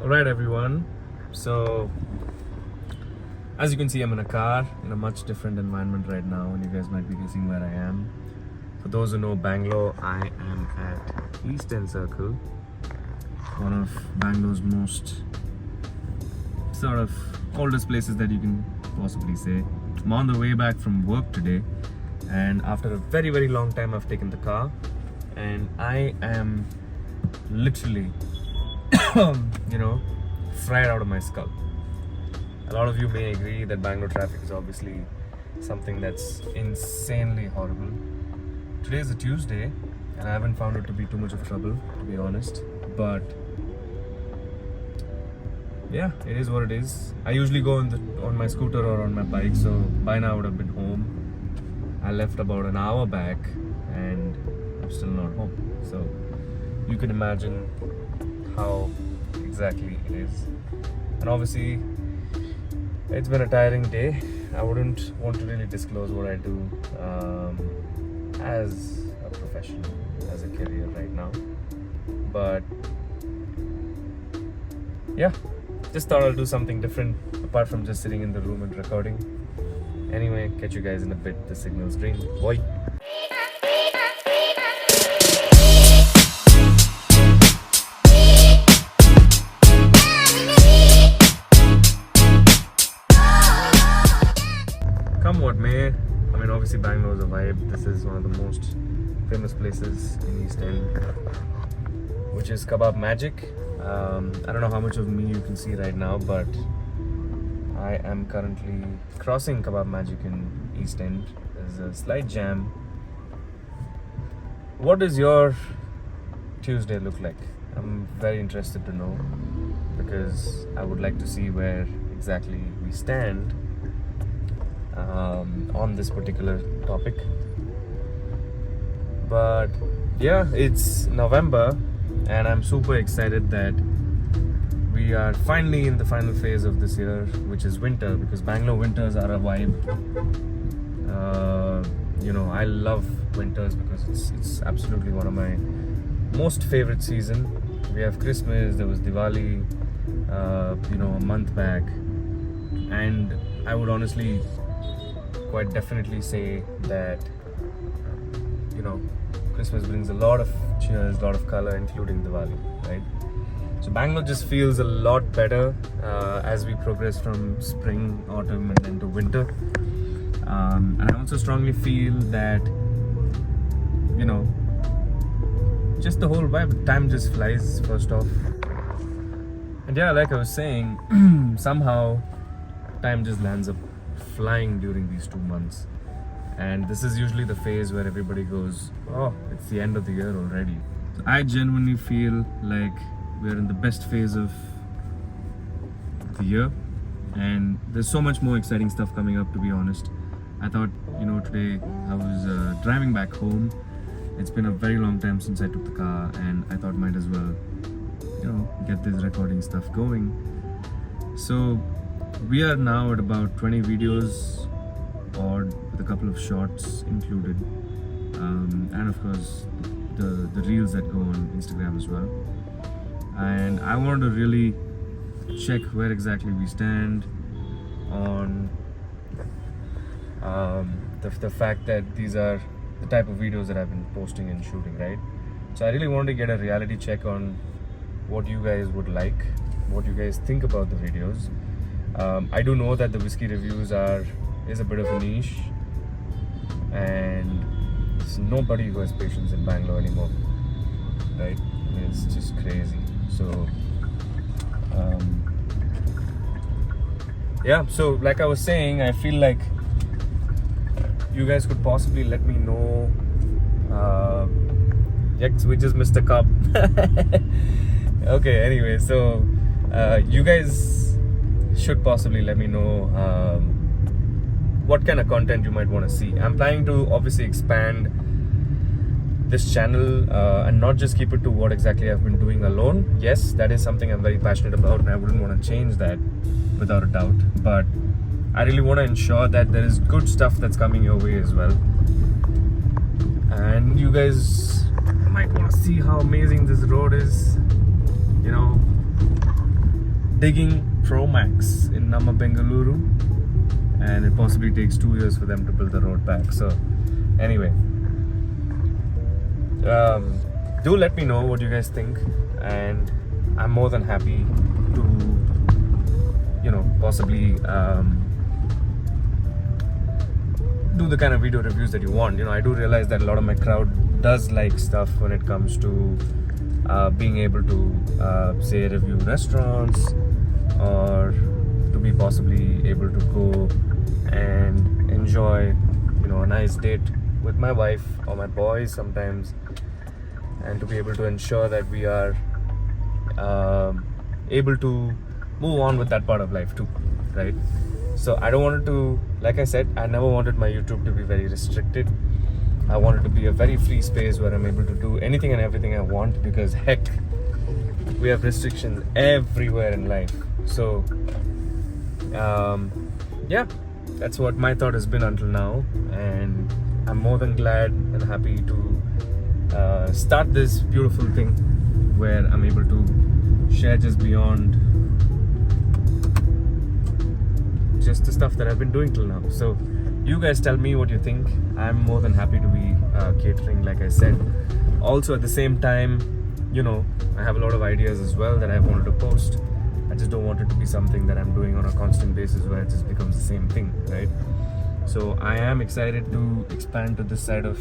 Alright everyone, so as you can see I'm in a car in a much different environment right now and you guys might be guessing where I am. For those who know Bangalore, I am at East End Circle, one of Bangalore's most sort of oldest places that you can possibly say. I'm on the way back from work today and after a very long time I've taken the car and I am literally fried out of my skull. A lot of you may agree that Bangalore traffic is obviously something that's insanely horrible. Today is a Tuesday and I haven't found it to be too much of trouble, to be honest, but yeah, it is what it is. I usually go on my scooter or on my bike, so by now I would have been home. I left about an hour back and I'm still not home, so you can imagine how exactly it is. And obviously it's been a tiring day. I wouldn't want to really disclose what I do as a profession, as a career right now, but yeah, just thought I'll do something different apart from just sitting in the room and recording. Anyway, catch you guys in a bit. The signal's green. Boy. Come what may, I mean obviously Bangalore is a vibe. This is one of the most famous places in East End, which is Kebab Magic. I don't know how much of me you can see right now, but I am currently crossing Kebab Magic in East End. There's a slight jam. What does your Tuesday look like? I'm very interested to know because I would like to see where exactly we stand on this particular topic. But yeah, it's November and I'm super excited that we are finally in the final phase of this year, which is winter, because Bangalore winters are a vibe. I love winters because it's absolutely one of my most favorite season. We have Christmas, there was Diwali a month back, and I would honestly quite definitely say that Christmas brings a lot of cheers, a lot of color, including Diwali, right? So Bangalore just feels a lot better as we progress from spring, autumn and then to winter. And I also strongly feel that just the whole vibe, time just flies first off. And yeah, like I was saying, somehow time just lands up flying during these 2 months. And this is usually the phase where everybody goes, oh, it's the end of the year already. I genuinely feel like we're in the best phase of the year and there's so much more exciting stuff coming up, to be honest. I thought, today I was driving back home. It's been a very long time since I took the car and I thought might as well, get this recording stuff going. So we are now at about 20 videos odd with a couple of shorts included, and of course the reels that go on Instagram as well. And I wanted to really check where exactly we stand on the fact that these are the type of videos that I've been posting and shooting, right? So I really wanted to get a reality check on what you guys would like, what you guys think about the videos. I do know that the whiskey reviews is a bit of a niche and there's nobody who has patience in Bangalore anymore, right? I mean, it's just crazy. So yeah, so like I was saying, I feel like you guys could possibly let me know. Yes, we just missed a cup. Okay, anyway, so you guys should possibly let me know what kind of content you might want to see. I'm planning to obviously expand this channel and not just keep it to what exactly I've been doing alone. Yes, that is something I'm very passionate about and I wouldn't want to change that without a doubt, but I really want to ensure that there is good stuff that's coming your way as well. And you guys might want to see how amazing this road is. digging Pro Max in Bengaluru, and it possibly takes 2 years for them to build the road back. So anyway, do let me know what you guys think, and I'm more than happy to, possibly do the kind of video reviews that you want. I do realize that a lot of my crowd does like stuff when it comes to being able to say review restaurants, or to be possibly able to go and enjoy a nice date with my wife or my boys sometimes, and to be able to ensure that we are able to move on with that part of life too, right? So I don't want it to, like I said, I never wanted my YouTube to be very restricted. I want it to be a very free space where I'm able to do anything and everything I want, because heck, we have restrictions everywhere in life. So yeah, that's what my thought has been until now, and I'm more than glad and happy to start this beautiful thing where I'm able to share just beyond just the stuff that I've been doing till now. So you guys tell me what you think. I'm more than happy to be catering, like I said. Also at the same time, I have a lot of ideas as well that I wanted to post. I just don't want it to be something that I'm doing on a constant basis where it just becomes the same thing, right? So I am excited to expand to this side of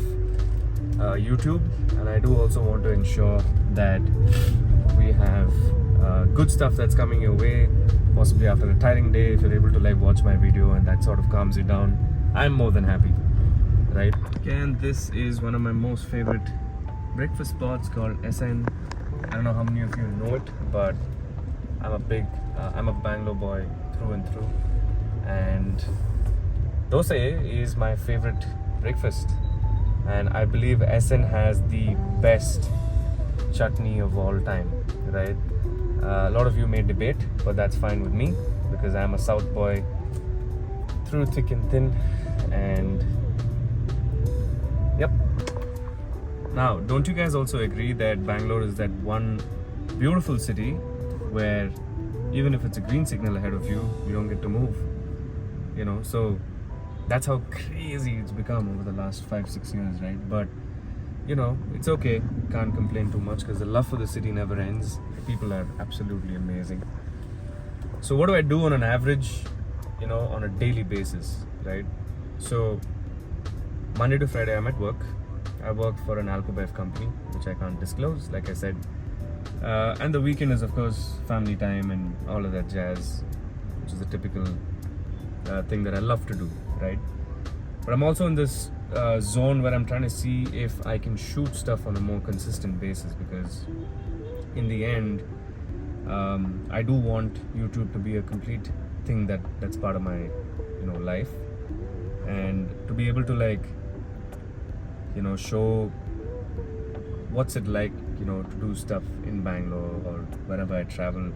YouTube, and I do also want to ensure that we have good stuff that's coming your way, possibly after a tiring day. If you're able to watch my video and that sort of calms you down, I'm more than happy, right? Again, this is one of my most favorite breakfast spots called SN. I don't know how many of you know it, but I'm a Bangalore boy through and through, and dosa is my favorite breakfast, and I believe SN has the best chutney of all time, right? A lot of you may debate, but that's fine with me, because I'm a South boy through thick and thin. And yep. Now, don't you guys also agree that Bangalore is that one beautiful city where even if it's a green signal ahead of you, you don't get to move? So that's how crazy it's become over the last 5-6 years, right? But it's okay, can't complain too much, because the love for the city never ends. People are absolutely amazing. So what do I do on an average, on a daily basis, right? So Monday to Friday I'm at work. I work for an alcobev company, which I can't disclose, like I said. And the weekend is of course family time and all of that jazz, which is a typical thing that I love to do, right? But I'm also in this zone where I'm trying to see if I can shoot stuff on a more consistent basis, because in the end, I do want YouTube to be a complete thing that's part of my life, and to be able to show what's it like to do stuff in Bangalore or wherever I travel,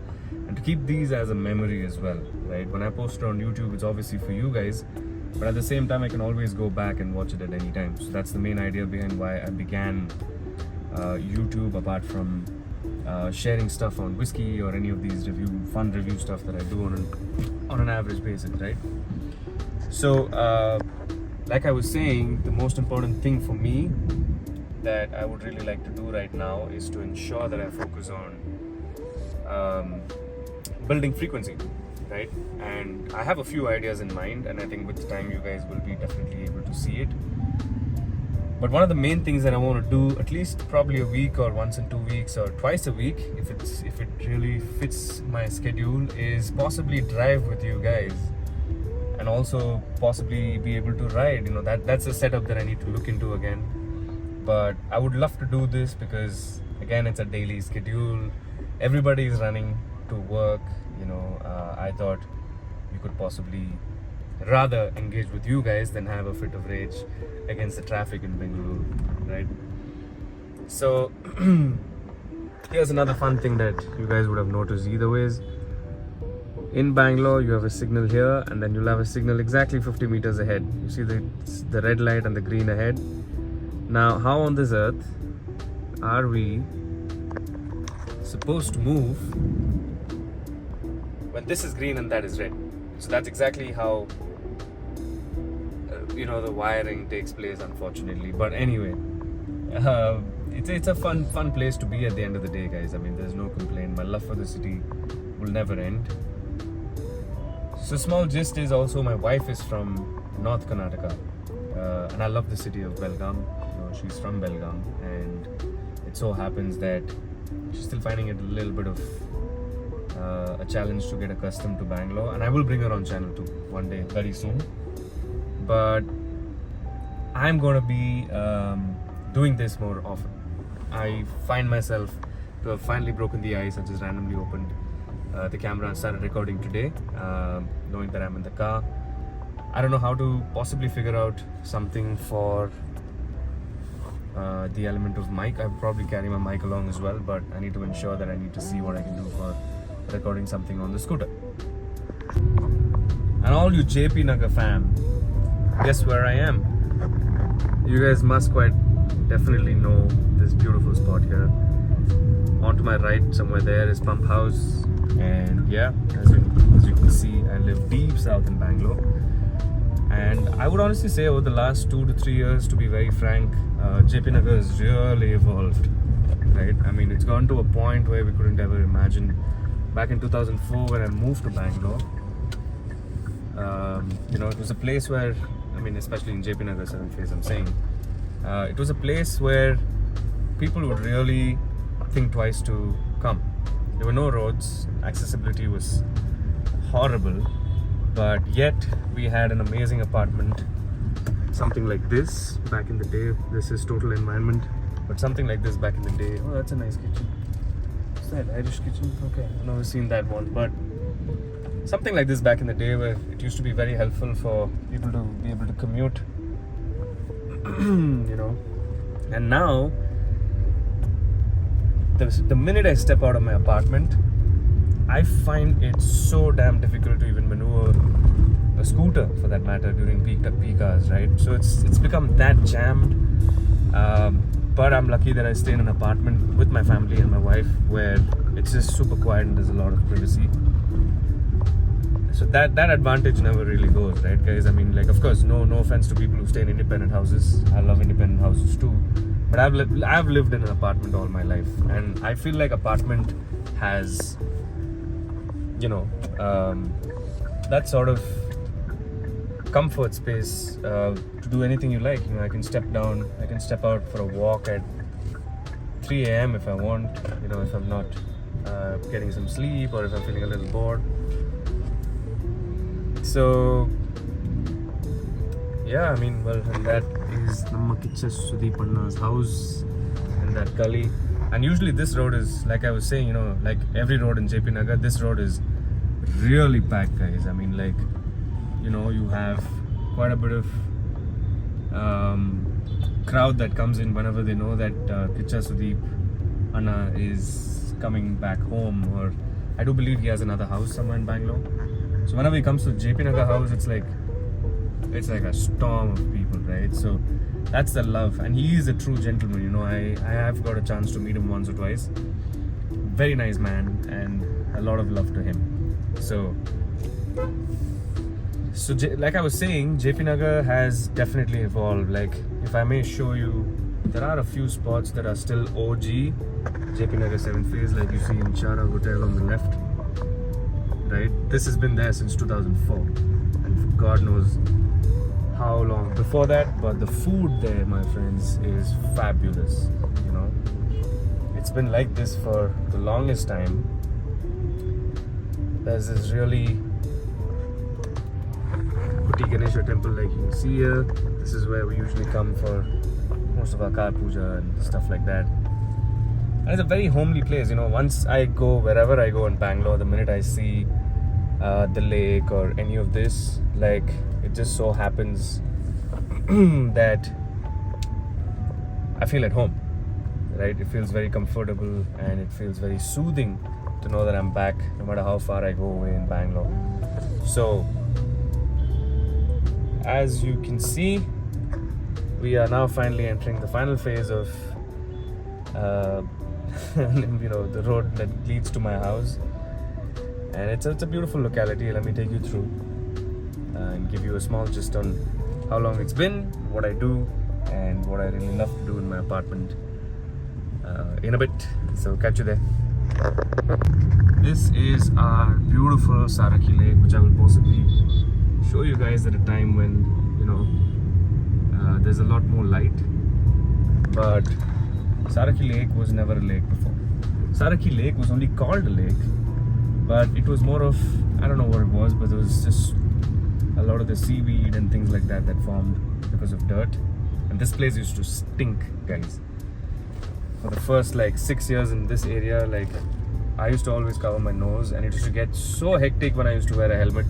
and to keep these as a memory as well, right? When I post it on YouTube, it's obviously for you guys, but at the same time I can always go back and watch it at any time. So that's the main idea behind why I began YouTube, apart from sharing stuff on whiskey or any of these fun review stuff that I do on an average basis, right? So like I was saying, the most important thing for me that I would really like to do right now is to ensure that I focus on building frequency, right? And I have a few ideas in mind, and I think with time you guys will be definitely able to see it. But one of the main things that I want to do, at least probably a week or once in 2 weeks or twice a week, if it really fits my schedule, is possibly drive with you guys, and also possibly be able to ride. That's a setup that I need to look into again. But I would love to do this because again, it's a daily schedule. Everybody is running to work. I thought we could possibly rather engage with you guys than have a fit of rage against the traffic in Bengaluru, right? So here's another fun thing that you guys would have noticed either ways. In Bangalore, you have a signal here, and then you'll have a signal exactly 50 meters ahead. You see the red light and the green ahead. Now, how on this earth are we supposed to move when this is green and that is red. So that's exactly how the wiring takes place, unfortunately. But anyway, it's a fun place to be at the end of the day, guys. I mean, there's no complaint. My love for the city will never end. So small gist is also my wife is from North Karnataka, and I love the city of Belgaum. She's from Belgaum, and it so happens that she's still finding it a little bit of a challenge to get accustomed to Bangalore, and I will bring her on channel too one day, very soon. But I'm gonna be doing this more often. I find myself to have finally broken the ice and just randomly opened the camera and started recording today, knowing that I'm in the car. I don't know how to possibly figure out something for the element of mic. I'll probably carry my mic along as well, but I need to ensure that I need to see what I can do for recording something on the scooter. And all you JP Nagar fam, guess where I am? You guys must quite definitely know this beautiful spot here. On to my right, somewhere there is Pump House, and yeah, as you can see, I live deep south in Bangalore. And I would honestly say over the last 2 to 3 years, to be very frank, JP Nagar has really evolved, right? I mean, it's gone to a point where we couldn't ever imagine. Back in 2004, when I moved to Bangalore, it was a place where, I mean, especially in JP Nagar 7th phase, I'm saying, it was a place where people would really think twice to come. There were no roads, accessibility was horrible, but yet we had an amazing apartment, something like this back in the day. This is total environment, but something like this back in the day. Oh, that's a nice kitchen. Is that Irish kitchen? Okay, I've never seen that one, but something like this back in the day, where it used to be very helpful for people to be able to commute. And now the minute I step out of my apartment, I find it so damn difficult to even maneuver a scooter, for that matter, during peak hours, right? So it's become that jammed. But I'm lucky that I stay in an apartment with my family and my wife, where it's just super quiet and there's a lot of privacy. So that advantage never really goes, right, guys? I mean, like, of course, no offense to people who stay in independent houses. I love independent houses too, but I've lived in an apartment all my life, and I feel like apartment has, that sort of comfort space to do anything you like. I can step out for a walk at 3 a.m. if I want, if I'm not getting some sleep, or if I'm feeling a little bored. So yeah, I mean, well, and that is Namma Kicha Sudeepanna's house in that gully. And usually this road is, like I was saying, like every road in JP Nagar, this road is really packed, guys. I mean, like, you have quite a bit of crowd that comes in whenever they know that Kicha Sudeep Anna is coming back home, or I do believe he has another house somewhere in Bangalore. So whenever he comes to JP Nagar house, it's like a storm of people, right? So that's the love, and he is a true gentleman. I have got a chance to meet him once or twice. Very nice man, and a lot of love to him. So like I was saying, JP Nagar has definitely evolved. Like, if I may show you, there are a few spots that are still OG JP Nagar 7th phase, like you see in Chara Hotel on the left, right? This has been there since 2004, and God knows how long before that. But the food there, my friends, is fabulous. It's been like this for the longest time. There's this really Putti Ganesha temple, like you can see here. This is where we usually come for most of our car puja and stuff like that. And it's a very homely place. Once I go, wherever I go in Bangalore, the minute I see the lake or any of this, like, it just so happens that I feel at home, right? It feels very comfortable, and it feels very soothing to know that I'm back, no matter how far I go away in Bangalore. So as you can see, we are now finally entering the final phase of the road that leads to my house. And it's a beautiful locality. Let me take you through and give you a small gist on how long it's been, what I do, and what I really love to do in my apartment in a bit. So catch you there. This is our beautiful Saraki Lake, which I will possibly show you guys at a time when, you know, there's a lot more light. But Saraki Lake was never a lake before. Saraki Lake was only called a lake, but it was more of, I don't know what it was, but there was just a lot of the seaweed and things like that formed because of dirt. And this place used to stink, guys. For the first like 6 years in this area, like I used to always cover my nose, and it used to get so hectic when I used to wear a helmet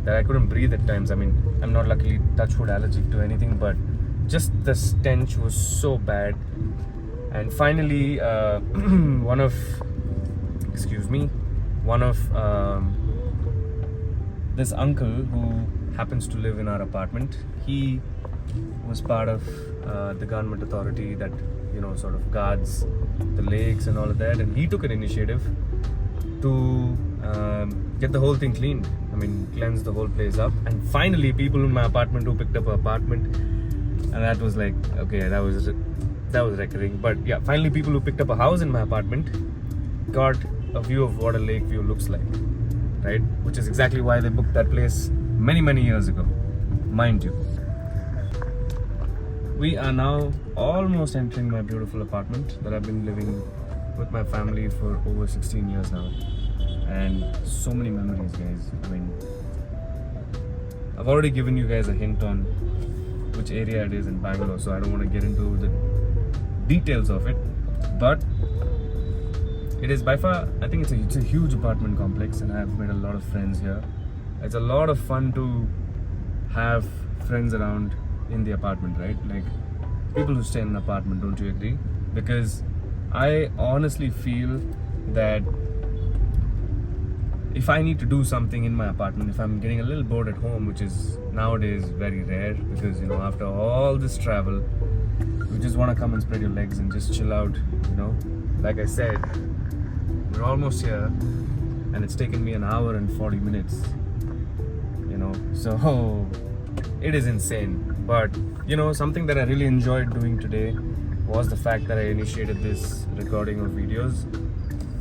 that I couldn't breathe at times. I mean, I'm not luckily touchwood allergic to anything, but just the stench was so bad. And finally, one of this uncle who happens to live in our apartment, he was part of the government authority that, you know, sort of guards the lakes and all of that, and he took an initiative to get the whole thing cleaned. I mean, cleanse the whole place up. And finally, people in my apartment who picked up an apartment, and that was like, okay, that was recurring. But yeah, finally, people who picked up a house in my apartment got a view of what a lake view looks like, right? Which is exactly why they booked that place many years ago, mind you. We are now almost entering my beautiful apartment that I've been living with my family for over 16 years now. And so many memories, guys. I mean, I've already given you guys a hint on which area it is in Bangalore, so I don't want to get into the details of it. But it is by far, I think it's a huge apartment complex, and I've made a lot of friends here. It's a lot of fun to have friends around in the apartment, right? Like people who stay in an apartment, don't you agree? Because I honestly feel that if I need to do something in my apartment, if I'm getting a little bored at home, which is nowadays very rare, because, you know, after all this travel, you just want to come and spread your legs and just chill out, you know. Like I said, we're almost here, and it's taken me an hour and 40 minutes, you know, so it is insane. But, you know, something that I really enjoyed doing today was the fact that I initiated this recording of videos.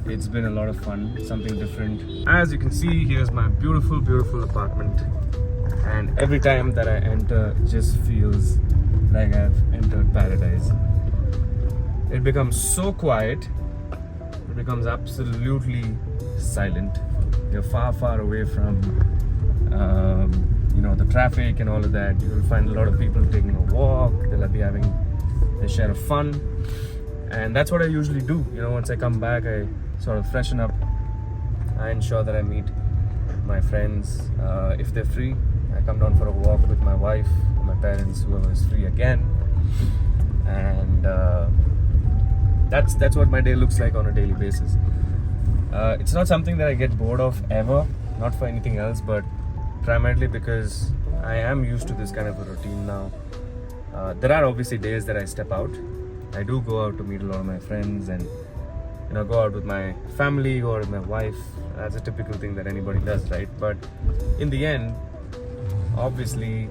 It's been a lot of fun, something different. As you can see, here's my beautiful apartment, and every time that I enter, it just feels like I've entered paradise. It becomes so quiet, it becomes absolutely silent. You're far away from you know, the traffic and all of that. You will find a lot of people taking a walk. They'll be having a share of fun, and that's what I usually do. You know, once I come back, I sort of freshen up. I ensure that I meet my friends if they're free. I come down for a walk with my wife or my parents, whoever is free again, and that's what my day looks like on a daily basis. It's not something that I get bored of ever, not for anything else, but primarily because I am used to this kind of a routine now. There are obviously days that I step out. I do go out to meet a lot of my friends and, you know, go out with my family or with my wife. That's a typical thing that anybody does, right? But in the end, obviously,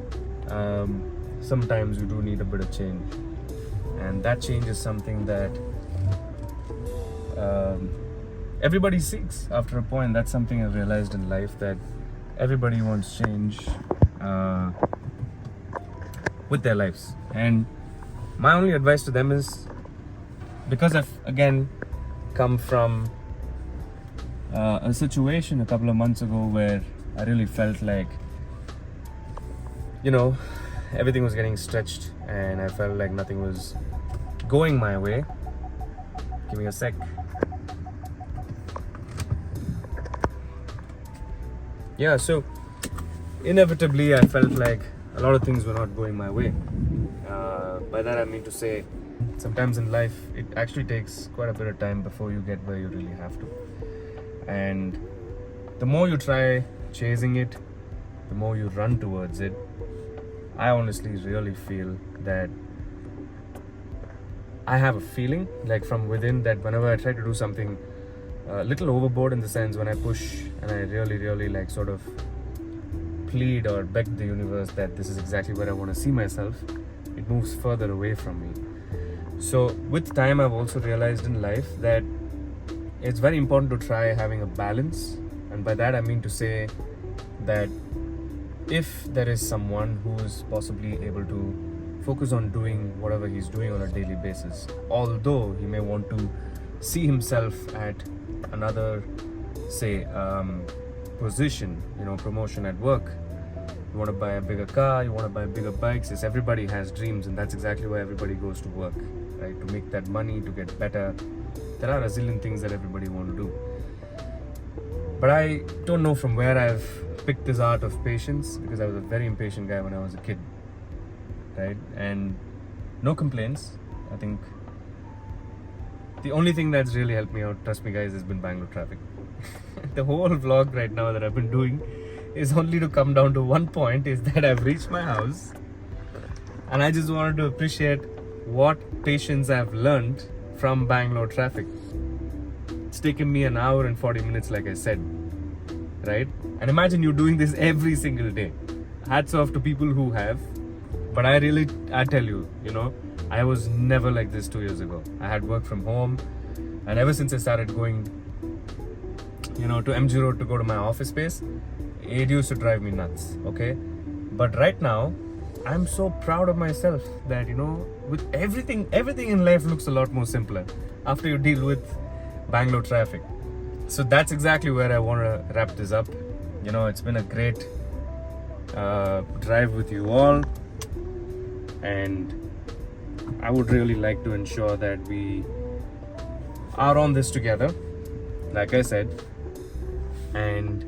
sometimes you do need a bit of change, and that change is something that everybody seeks after a point. That's something I've realized in life, that everybody wants change with their lives. And my only advice to them is, because I've again come from a situation a couple of months ago where I really felt like, you know, everything was getting stretched and I felt like nothing was going my way. Give me a sec. Yeah, so inevitably I felt like a lot of things were not going my way. By that I mean to say, sometimes in life it actually takes quite a bit of time before you get where you really have to. And the more you try chasing it, the more you run towards it. I honestly really feel that I have a feeling like from within that whenever I try to do something a little overboard in the sense when I push and I really like sort of plead or beg the universe that this is exactly where I want to see myself, it moves further away from me. So with time, I've also realized in life that it's very important to try having a balance. And by that I mean to say that if there is someone who is possibly able to focus on doing whatever he's doing on a daily basis, although he may want to see himself at another, say, position, promotion at work. You want to buy a bigger car, you want to buy bigger bikes. Yes, everybody has dreams, and that's exactly why everybody goes to work, right? To make that money, to get better. There are a zillion things that everybody want to do. But I don't know from where I've picked this art of patience, because I was a very impatient guy when I was a kid, right? And no complaints. I think the only thing that's really helped me out, trust me guys, has been Bangalore traffic. The whole vlog right now that I've been doing is only to come down to one point, is that I've reached my house and I just wanted to appreciate what patience I've learned from Bangalore traffic. It's taken me an hour and 40 minutes, like I said, right? And imagine you doing this every single day. Hats off to people who have, but I tell you, I was never like this 2 years ago. I had work from home, and ever since I started going, to MG Road to go to my office space, it used to drive me nuts, okay? But right now, I'm so proud of myself that, with everything in life looks a lot more simpler after you deal with Bangalore traffic. So that's exactly where I want to wrap this up. It's been a great drive with you all, and I would really like to ensure that we are on this together, like I said, and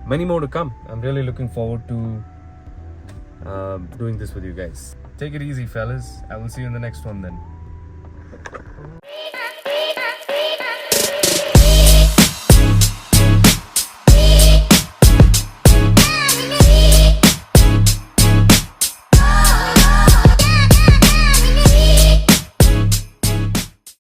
many more to come. I'm really looking forward to doing this with you guys. Take it easy, fellas. I will see you in the next one then.